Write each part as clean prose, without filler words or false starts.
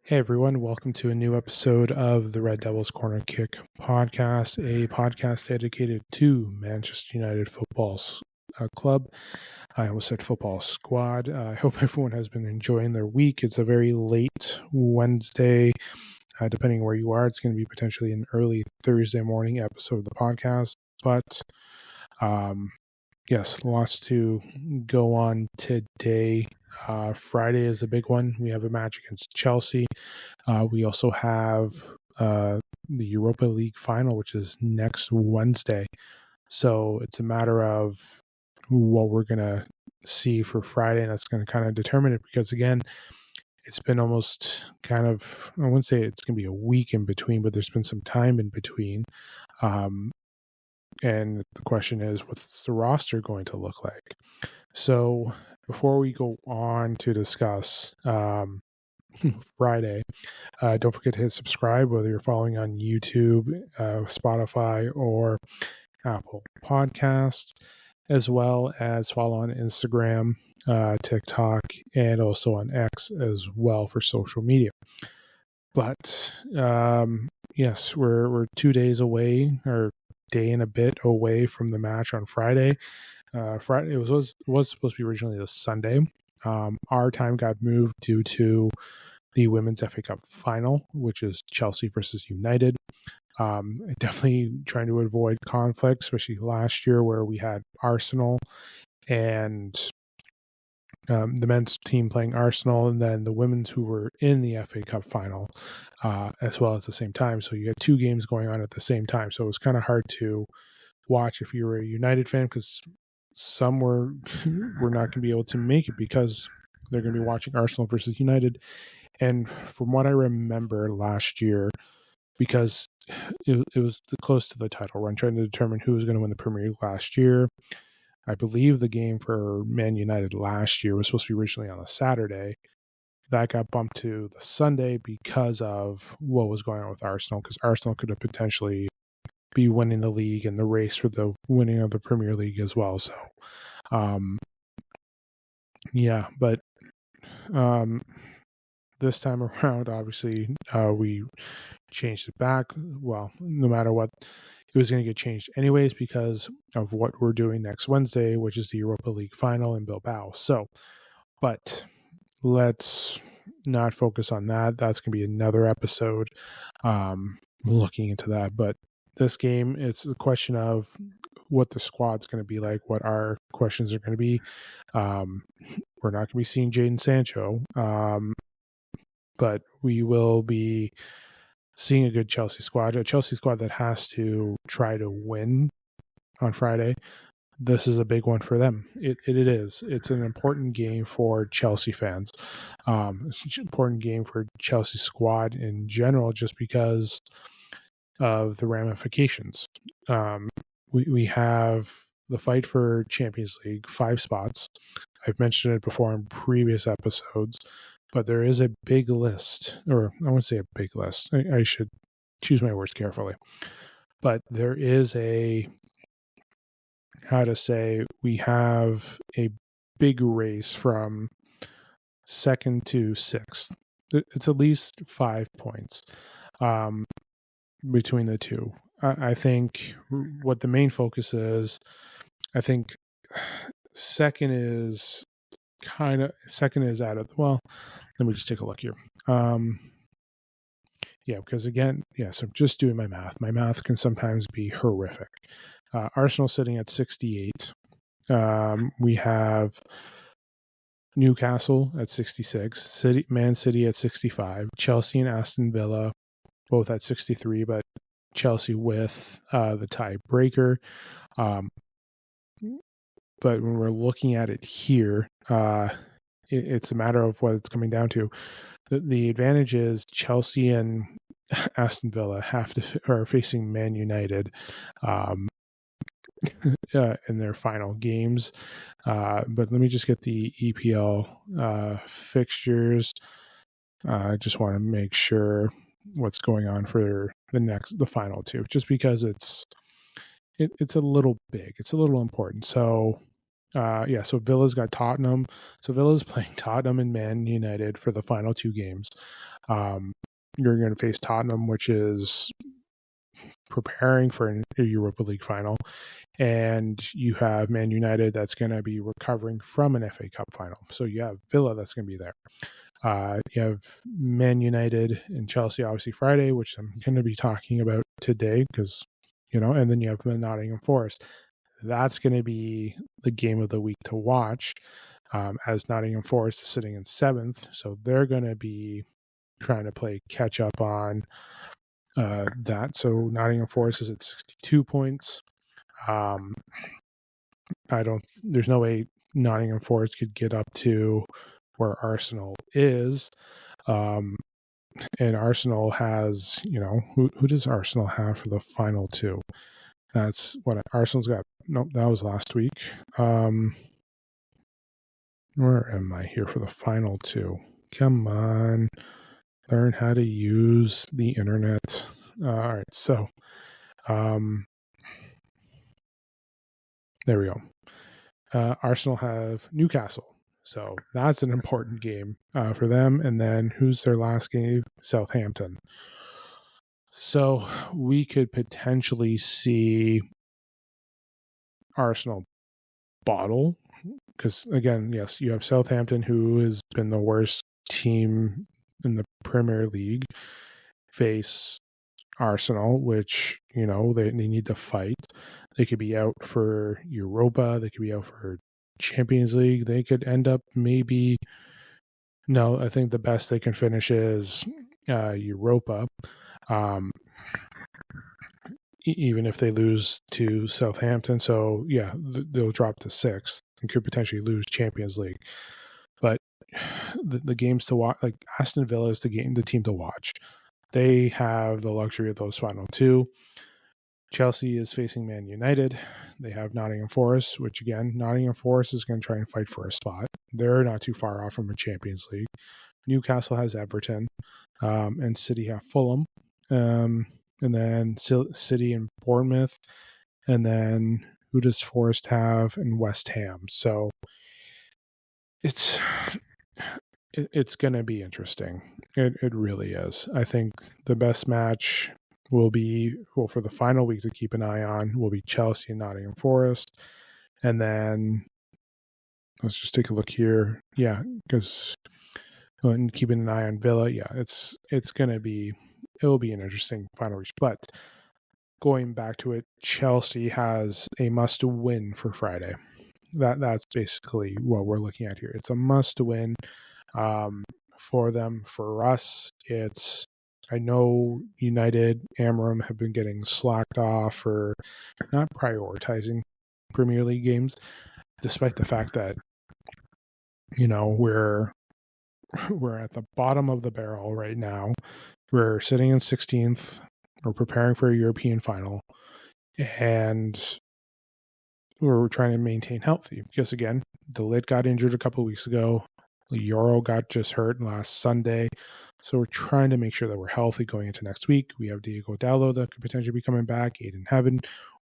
Hey everyone, welcome to a new episode of the Red Devils Corner Kick podcast, a podcast dedicated to Manchester United Football Club. I almost said football squad. I hope everyone has been enjoying their week. It's a very late Wednesday. Depending where you are, it's going to be potentially an early Thursday morning episode of the podcast. But yes, lots to go on today. Friday is a big one. We have a match against Chelsea. We also have the Europa League final, which is next Wednesday. So it's a matter of what we're going to see for Friday, and that's going to kind of determine it because, again, it's been almost kind of, I wouldn't say it's going to be a week in between, but there's been some time in between. And the question is, what's the roster going to look like? So before we go on to discuss Friday, don't forget to hit subscribe, whether you're following on YouTube, Spotify, or Apple Podcasts, as well as follow on Instagram, TikTok, and also on X as well for social media. But yes, we're 2 days away, or day and a bit away from the match on Friday. Friday it was supposed to be originally this Sunday. Our time got moved due to the Women's FA Cup final, which is Chelsea versus United. Definitely trying to avoid conflict, especially last year where we had Arsenal and the men's team playing Arsenal, and then the women's who were in the FA Cup final as well at the same time. So you had two games going on at the same time. So it was kind of hard to watch if you were a United fan because some were not going to be able to make it because they're going to be watching Arsenal versus United. And from what I remember last year, because it was close to the title run, trying to determine who was going to win the Premier League last year. I believe the game for Man United last year was supposed to be originally on a Saturday. That got bumped to the Sunday because of what was going on with Arsenal, because Arsenal could have potentially be winning the league and the race for the winning of the Premier League as well. So, but this time around, obviously, we changed it back. Well, no matter what, it was going to get changed anyways because of what we're doing next Wednesday, which is the Europa League final in Bilbao. So, but let's not focus on that. That's going to be another episode looking into that. But this game, it's a question of what the squad's going to be like, what our questions are going to be. We're not going to be seeing Jadon Sancho, but we will be seeing a good Chelsea squad that has to try to win on Friday. This is a big one for them. It is. It's an important game for Chelsea fans. It's an important game for Chelsea squad in general, just because of the ramifications. We have the fight for Champions League, 5 spots. I've mentioned it before in previous episodes, but there is a big list, or I won't say a big list. I should choose my words carefully. But there is we have a big race from 2nd to 6th. It's at least 5 points between the two. I think what the main focus is, I think second is out of, well, let me just take a look here. Because again, so just doing my math. My math can sometimes be horrific. Arsenal sitting at 68. We have Newcastle at 66, Man City at 65, Chelsea and Aston Villa both at 63, but Chelsea with the tiebreaker. But when we're looking at it here, it's a matter of what it's coming down to. The advantage is Chelsea and Aston Villa are facing Man United in their final games. But let me just get the EPL fixtures. I just want to make sure what's going on for the final two, just because it's a little big. It's a little important. So So Villa's got Tottenham. So Villa's playing Tottenham and Man United for the final two games. You're going to face Tottenham, which is preparing for a Europa League final, and you have Man United that's going to be recovering from an FA Cup final. So you have Villa that's going to be there. You have Man United and Chelsea, obviously Friday, which I'm going to be talking about today because, and then you have Nottingham Forest. That's going to be the game of the week to watch, as Nottingham Forest is sitting in 7th. So they're going to be trying to play catch up on that. So Nottingham Forest is at 62 points. There's no way Nottingham Forest could get up to where Arsenal is. And Arsenal has, who does Arsenal have for the final two? That's what Arsenal's got. Nope, that was last week. Where am I here for the final two? Come on. Learn how to use the internet. All right, so there we go. Arsenal have Newcastle. So that's an important game for them. And then who's their last game? Southampton. So we could potentially see Arsenal bottle because, again, yes, you have Southampton, who has been the worst team in the Premier League, face Arsenal, which, they need to fight. They could be out for Europa. They could be out for Champions League. They could end up I think the best they can finish is Europa. Even if they lose to Southampton. So, yeah, they'll drop to 6th and could potentially lose Champions League. But the games to watch, like Aston Villa is the team to watch. They have the luxury of those final two. Chelsea is facing Man United. They have Nottingham Forest, which, again, Nottingham Forest is going to try and fight for a spot. They're not too far off from a Champions League. Newcastle has Everton, and City have Fulham. And then City and Bournemouth, and then who does Forest have? And West Ham. So it's going to be interesting. It really is. I think the best match will be, for the final week to keep an eye on, will be Chelsea and Nottingham Forest. And then let's just take a look here. Yeah, because keeping an eye on Villa. Yeah, it's going to be, it'll be an interesting final reach. But going back to it, Chelsea has a must win for Friday. That's basically what we're looking at here. It's a must win for them. For us, I know United, Amram have been getting slacked off for not prioritizing Premier League games, despite the fact that, we're at the bottom of the barrel right now. We're sitting in 16th. We're preparing for a European final, and we're trying to maintain healthy because, again, De Ligt got injured a couple of weeks ago. Euro got just hurt last Sunday. So we're trying to make sure that we're healthy going into next week. We have Diego Dallo that could potentially be coming back, Aiden Heaven.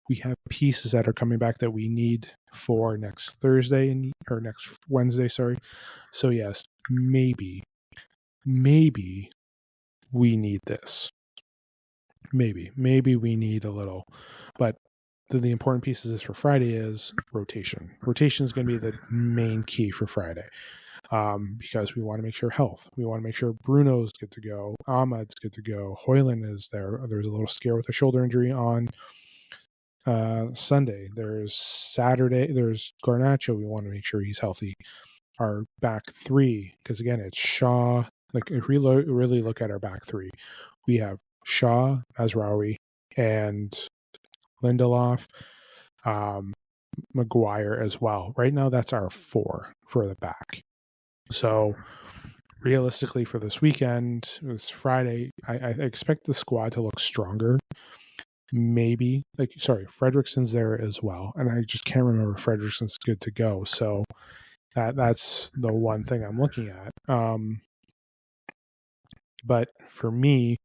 We have pieces that are coming back that we need for next next Wednesday, sorry. So yes, maybe we need this. Maybe we need a little, but the important piece of this for Friday is rotation. Rotation is going to be the main key for Friday, because we want to make sure health. We want to make sure Bruno's good to go. Ahmad's good to go. Hoyland is there. There's a little scare with a shoulder injury on Sunday. There's Saturday. There's Garnacho. We want to make sure he's healthy. Our back three, because again, it's Shaw. Like if we really look at our back three, we have Shaw, Mazraoui, and Lindelof, Maguire as well. Right now, that's our 4 for the back. So realistically, for this weekend, this Friday, I expect the squad to look stronger. Maybe, Fredrickson's there as well, and I just can't remember Fredrickson's good to go. So that's the one thing I'm looking at. But for me,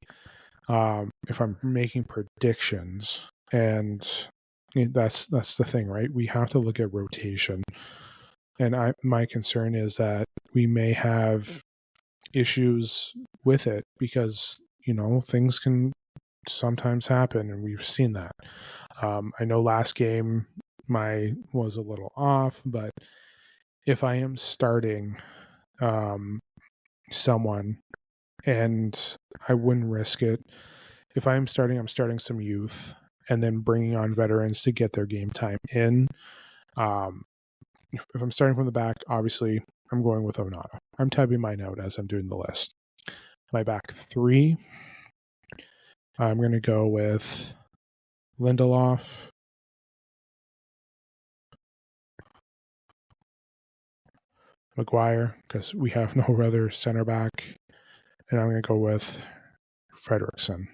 if I'm making predictions, and That's the thing, right? We have to look at rotation. And my concern is that we may have issues with it because, things can sometimes happen, and we've seen that. I know last game was a little off, but if I am starting someone, and I wouldn't risk it. If I'm starting some youth and then bringing on veterans to get their game time in. If I'm starting from the back, obviously I'm going with Onana. I'm typing mine out as I'm doing the list. My back three, I'm going to go with Lindelof, Maguire, because we have no other center back, and I'm going to go with Frederiksen.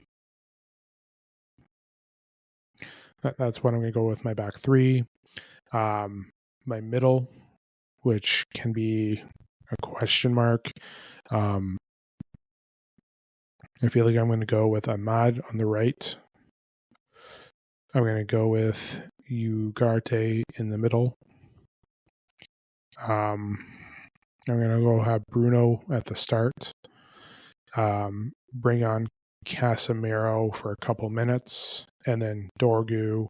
That's what I'm going to go with my back three. My middle, which can be a question mark. I feel like I'm going to go with Ahmad on the right. I'm going to go with Ugarte in the middle. I'm going to go have Bruno at the start. Bring on Casemiro for a couple minutes, and then Dorgu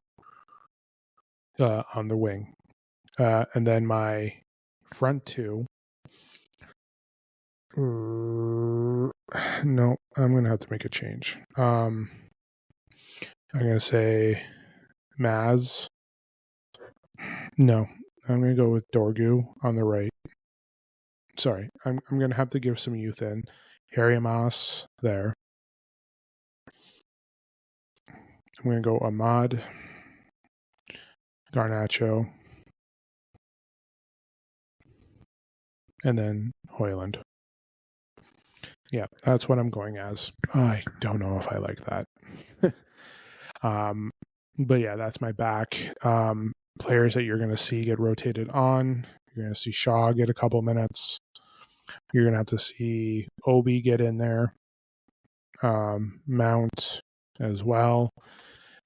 on the wing. And then my front two. No, I'm going to have to make a change. I'm going to say Maz. No, I'm going to go with Dorgu on the right. Sorry, I'm going to have to give some youth in. Harry Mas there. I'm going to go Ahmad, Garnacho, and then Højlund. Yeah, that's what I'm going as. I don't know if I like that. But yeah, that's my back. Players that you're going to see get rotated on. You're going to see Shaw get a couple minutes. You're going to have to see Obi get in there. Mount as well.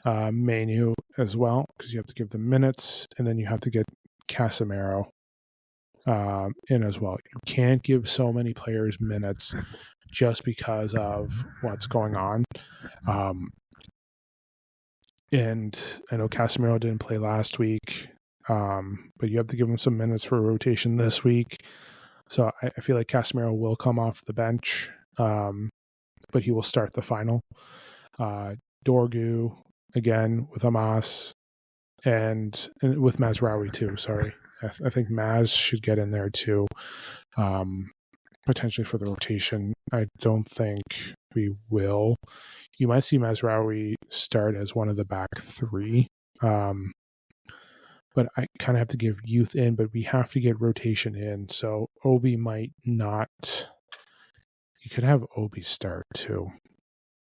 Manu as well, because you have to give them minutes, and then you have to get Casemiro in as well. You can't give so many players minutes just because of what's going on. And I know Casemiro didn't play last week, but you have to give him some minutes for rotation this week. So I feel like Casemiro will come off the bench, but he will start the final. Dorgu, again, with Hamas, and with Mazraoui too, sorry. I think Maz should get in there too, potentially for the rotation. I don't think we will. You might see Mazraoui start as one of the back three, but I kind of have to give youth in, but we have to get rotation in. So Obi might not. You could have Obi start too.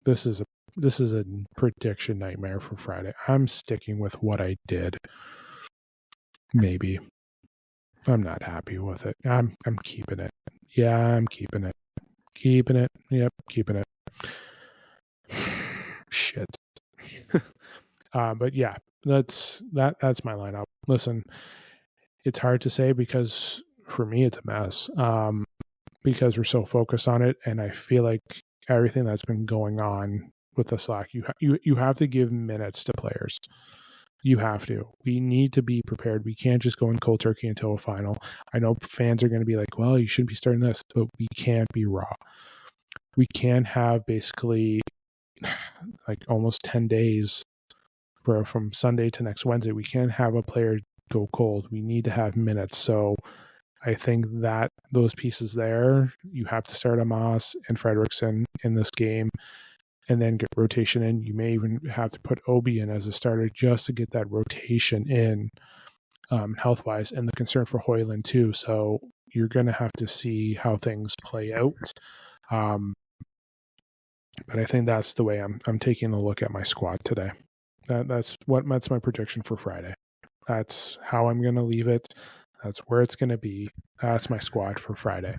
This is a prediction nightmare for Friday. I'm sticking with what I did. Maybe. I'm not happy with it. I'm keeping it. Yeah, I'm keeping it. Keeping it. Yep, keeping it. Shit. But yeah, that's my lineup. Listen, it's hard to say because for me it's a mess. Because we're so focused on it, and I feel like everything that's been going on with the Slack, you have to give minutes to players. You have to. We need to be prepared. We can't just go in cold turkey until a final. I know fans are going to be like, well, you shouldn't be starting this, but we can't be raw. We can't have basically like almost 10 days from Sunday to next Wednesday. We can't have a player go cold. We need to have minutes. So I think that those pieces there, you have to start Amos and Frederiksen in this game and then get rotation in. You may even have to put Obi in as a starter just to get that rotation in health-wise, and the concern for Højlund too. So you're going to have to see how things play out. But I think that's the way I'm taking a look at my squad today. That's my prediction for Friday. That's how I'm going to leave it. That's where it's going to be. That's my squad for Friday.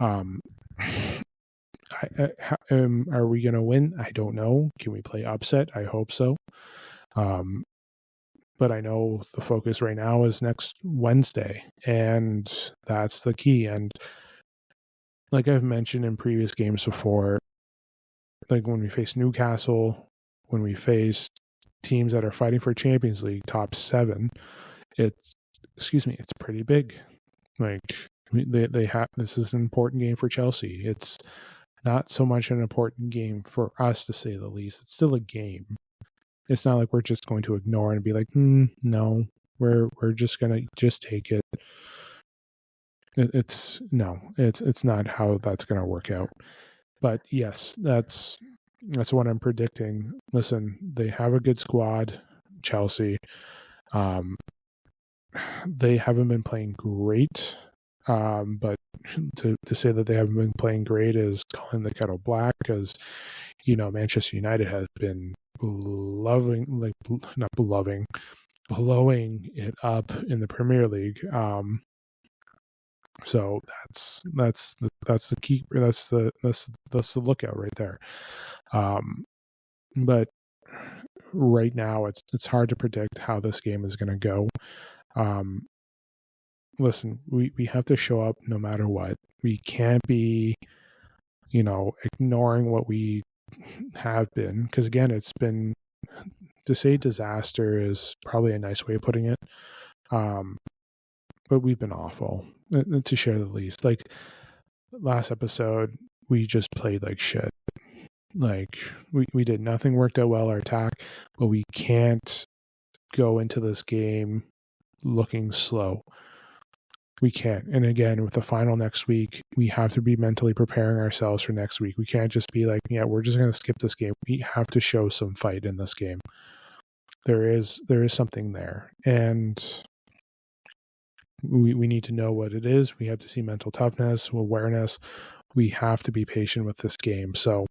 Are we going to win? I don't know. Can we play upset? I hope so. but I know the focus right now is next Wednesday, and that's the key. And like I've mentioned in previous games before, like when we face Newcastle, when we face teams that are fighting for Champions League top 7, it's pretty big. Like they have, this is an important game for Chelsea. It's not so much an important game for us, to say the least. It's still a game. It's not like we're just going to ignore it and be like, no, we're just gonna just take it. It's not how that's gonna work out. But yes, that's what I'm predicting. Listen, they have a good squad, Chelsea. They haven't been playing great, but to say that they haven't been playing great is calling the kettle black, because Manchester United has been blowing it up in the Premier League. So that's the key. That's the lookout right there. But right now it's hard to predict how this game is going to go. Listen, we have to show up no matter what. We can't be, ignoring what we have been, because again, it's been, to say disaster is probably a nice way of putting it. But we've been awful, to share the least. Like last episode, we just played like shit. Like we did nothing worked out well, our attack, but we can't go into this game looking slow. We can't. And again, with the final next week, we have to be mentally preparing ourselves for next week. We can't just be like, yeah, we're just going to skip this game. We have to show some fight in this game. There is something there. And we need to know what it is. We have to see mental toughness, awareness. We have to be patient with this game. So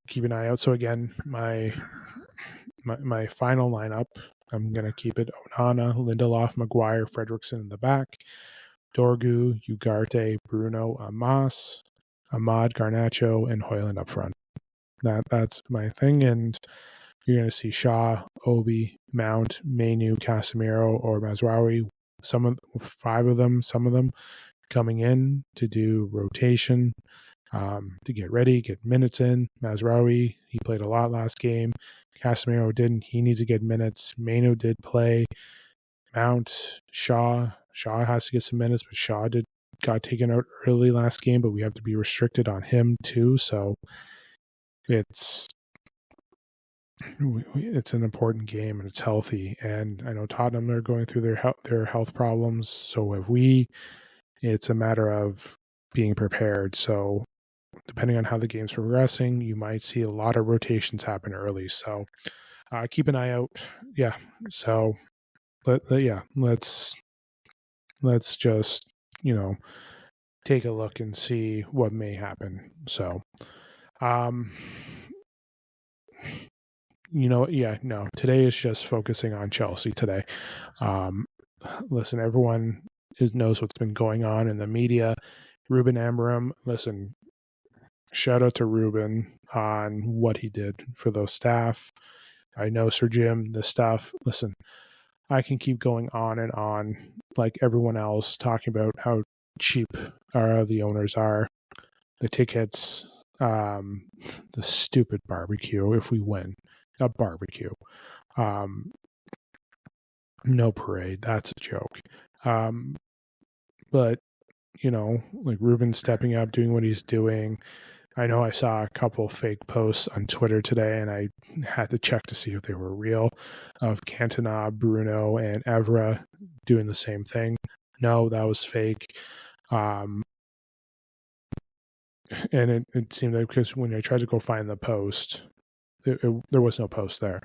keep an eye out. So again, my final lineup, I'm going to keep it Onana, Lindelof, Maguire, Fredrickson in the back, Dorgu, Ugarte, Bruno, Amas, Ahmad, Garnacho, and Højlund up front. That's my thing. And you're going to see Shaw, Obi, Mount, Mainu, Casemiro, or Mazraoui. Some of them coming in to do rotation, to get ready, get minutes in. Mazraoui, he played a lot last game. Casemiro didn't. He needs to get minutes. Mainu did play. Mount, Shaw has to get some minutes, but Shaw got taken out early last game, but we have to be restricted on him too. So it's an important game, and it's healthy. And I know Tottenham are going through their health problems. So have we. It's a matter of being prepared. So depending on how the game's progressing, you might see a lot of rotations happen early. So keep an eye out. Yeah. So let's just take a look and see what may happen. So today is just focusing on Chelsea today. Listen, everyone knows what's been going on in the media. Ruben Amorim, listen, shout out to Ruben on what he did for those staff. I know Sir Jim, the staff, listen, I can keep going on and on like everyone else, talking about how cheap the owners are, the tickets, the stupid barbecue if we win. A barbecue. No parade. That's a joke. But, like Ruben stepping up, doing what he's doing. I know I saw a couple fake posts on Twitter today, and I had to check to see if they were real, of Cantona, Bruno, and Evra doing the same thing. No, that was fake. And it seemed like, because when I tried to go find the post, there was no post there.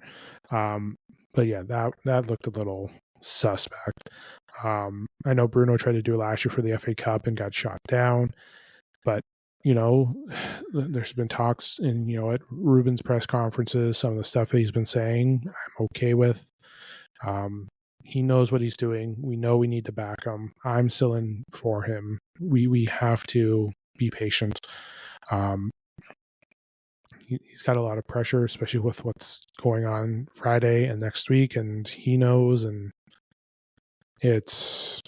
But yeah, that looked a little suspect. I know Bruno tried to do it last year for the FA Cup and got shot down, but there's been talks in at Ruben's press conferences, some of the stuff that he's been saying I'm okay with. He knows what he's doing. We know we need to back him. I'm still in for him. We have to be patient. he's got a lot of pressure, especially with what's going on Friday and next week, and he knows, and it's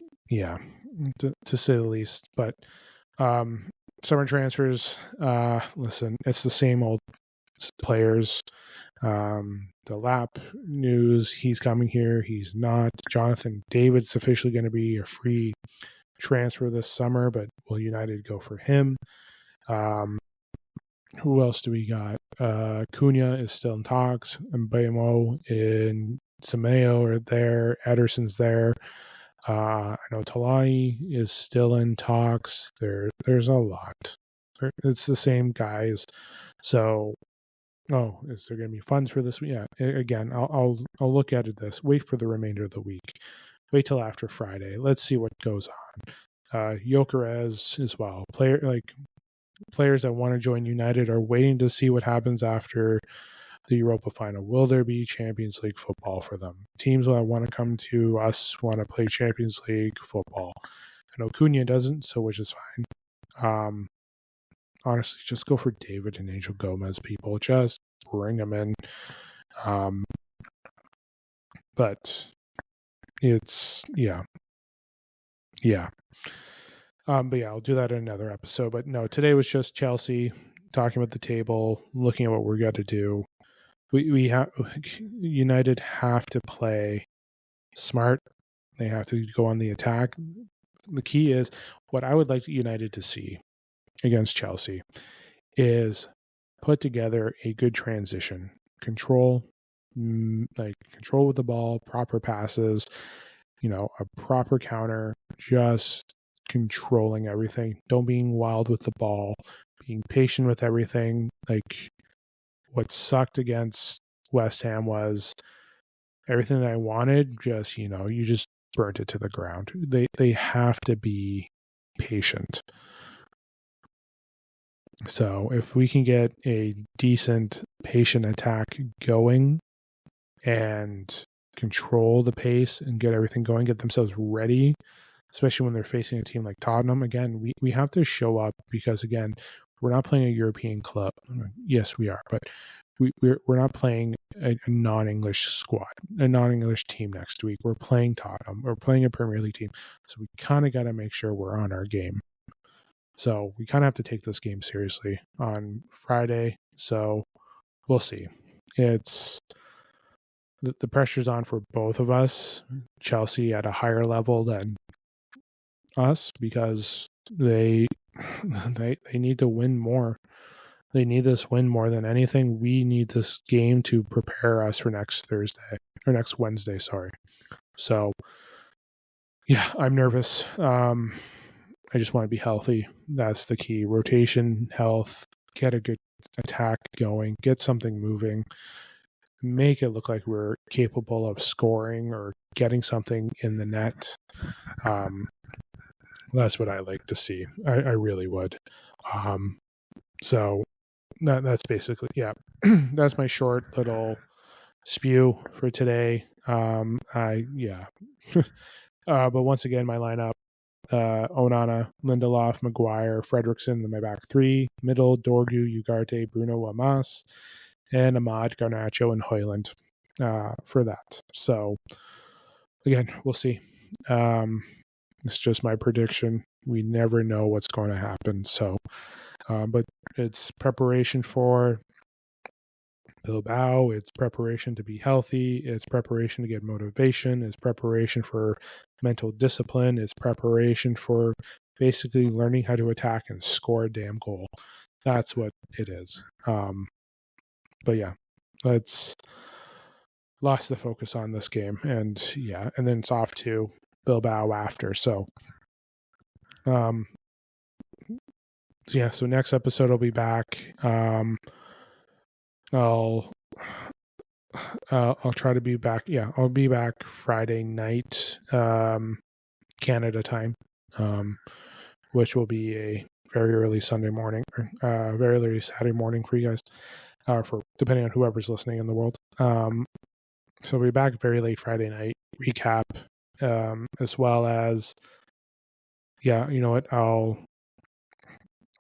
to say the least. But summer transfers, listen, it's the same old players. The Lap news, he's coming here, he's not. Jonathan David's officially going to be a free transfer this summer, but will United go for him? Who else do we got? Cunha is still in talks, and Mbeumo and Semedo are there, Ederson's there. I know Talani is still in talks. There's a lot. It's the same guys. So, is there going to be funds for this? Yeah. Again, I'll look at it this. Wait for the remainder of the week. Wait till after Friday. Let's see what goes on. Gyökeres as well. Players that want to join United are waiting to see what happens after the Europa final. Will there be Champions League football for them? Teams that want to come to us want to play Champions League football. I know Cunha doesn't, so which is fine. Honestly, just go for David and Angel Gomez, people. Just bring them in. But it's, yeah. But yeah, I'll do that in another episode. But no, today was just Chelsea talking about the table, looking at what we're going to do. We have United have to play smart. They have to go on the attack. The key is what I would like United to see against Chelsea is put together a good transition, control with the ball, proper passes, a proper counter, just controlling everything. Don't being wild with the ball, being patient with everything. Like what sucked against West Ham was everything that I wanted, just, you just burnt it to the ground. They have to be patient. So if we can get a decent patient attack going and control the pace and get everything going, get themselves ready, especially when they're facing a team like Tottenham, again, we have to show up because, again, we're not playing a European club. Yes, we are, but we're not playing a non-English squad, a non-English team next week. We're playing Tottenham. We're playing a Premier League team. So we kind of got to make sure we're on our game. So we kind of have to take this game seriously on Friday. So we'll see. It's the pressure's on for both of us. Chelsea at a higher level than us because they need to win more. They need this win more than anything. We need this game to prepare us for next Wednesday. Sorry. So yeah, I'm nervous. I just want to be healthy. That's the key. Rotation, health, get a good attack going, get something moving, make it look like we're capable of scoring or getting something in the net. That's what I like to see. I really would. So that's basically, yeah, that's my short little spew for today. But once again, my lineup, Onana, Lindelof, Maguire, Fredrickson in my back three, middle, Dorgu, Ugarte, Bruno Lamas, and Ahmad, Garnacho, and Højlund for that. So again, we'll see. It's just my prediction. We never know what's going to happen. So, but it's preparation for Bilbao. It's preparation to be healthy. It's preparation to get motivation. It's preparation for mental discipline. It's preparation for basically learning how to attack and score a damn goal. That's what it is. But yeah, let's lost the focus on this game, and then it's off to Bilbao after. So, so next episode I'll be back. I'll try to be back. Yeah, I'll be back Friday night, Canada time, which will be a very early Sunday morning, or very early Saturday morning for you guys, for depending on whoever's listening in the world. So we'll be back very late Friday night, recap, as well as, you know what, I'll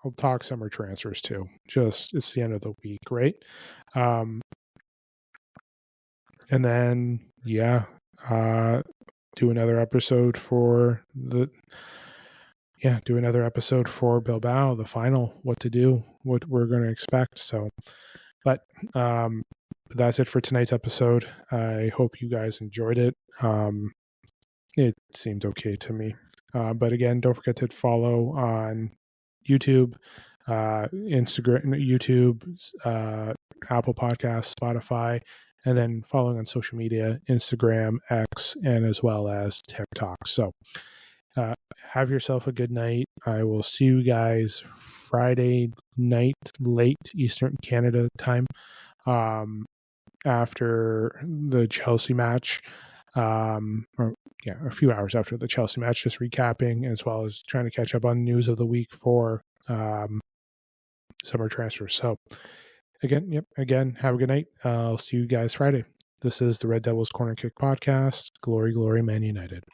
we'll talk summer transfers too. Just it's the end of the week, right? And then do another episode for Bilbao, the final, what to do, what we're going to expect. So, but that's it for tonight's episode. I hope you guys enjoyed it. It seemed okay to me. But again, don't forget to follow on YouTube, Instagram, YouTube, Apple Podcasts, Spotify, and then following on social media, Instagram, X, and as well as TikTok. So have yourself a good night. I will see you guys Friday night, late Eastern Canada time, after the Chelsea match. A few hours after the Chelsea match, just recapping as well as trying to catch up on news of the week for summer transfers. So again, have a good night. I'll see you guys Friday. This is the Red Devils Corner Kick Podcast. Glory, glory, Man United.